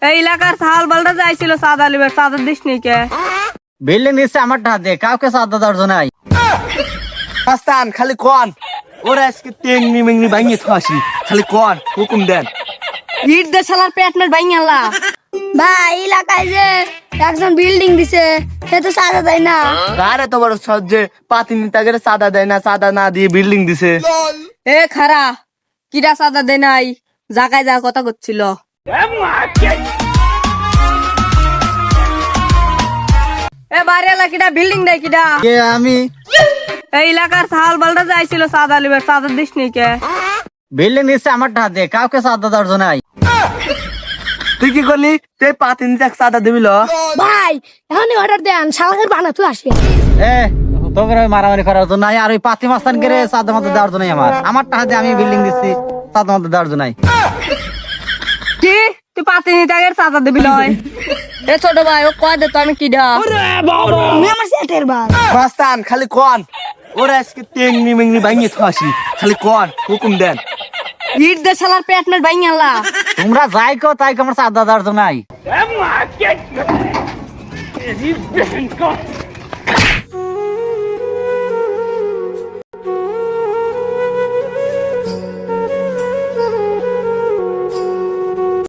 এই এলাকার থাল বালটা যাইছিল সাদা লিবের সাদা দিস নি কে? বিল্ডিং দিচ্ছে আমার হাতে, কাউকে সাদা দেওয়ার জন্য নাই। হাসান খালি কোন ওরা আজকে টেংনি মেংনি ভাঙিয়ে থাসি, খালি কোন হুকুম দেন। ইট দে শালার পেট মেট ভাঙ আল্লাহ। ভাই এলাকায় যে একজন বিল্ডিং দিছে সে তো সাদা দেয় না। আরে তো বড় সহ্যে পাতি নেতাকে সাদা দেয় না, সাদা না দিয়ে বিল্ডিং দিছে। এ খারা কিরা সাদা দে নাই, জাগায় যা কথা করছিল। এ বাইরে এলা কিটা বিল্ডিং দেয় কিটা? কে আমি? এই এলাকার থাল বালটা যাইছিল সাদা লিবের সাদা দিস নি কে? বিল্ডিং দিচ্ছে আমার হাতে, কাউকে সাদা দেওয়ার জন্য নাই। তুই কি করলি? তুই পাতি নেতাকে সাদা দিবি ল? ভাই এখনই অর্ডার দেন শালাকের বানাতো আসে। এ তোকে মারামারি করার জন্য নাই, আর ওই পাতি মাস্তান করে সাদা মাথা দেওয়ার জন্য আমার টাকাতে আমি বিল্ডিং দিচ্ছি, সাদা মাথা দেওয়ার জন্য নাই। কি তুই পাতি নিতাগের সাদা দিবি লয়? এ ছোট ভাই ও কয় দে তো আমি কিডা? তুমি আমার সেটের বাল। হাসান খালি কোন ওরা আজকে টেংনি মেংনি ভাঙিয়ে থাসি, খালি কোন হুকুম দেন। ইট দে শালার পেট মেট ভাঙ আল্লাহ। তোমরা যাই কো তাই আমার সাদা দেওয়ার জন্য নাই।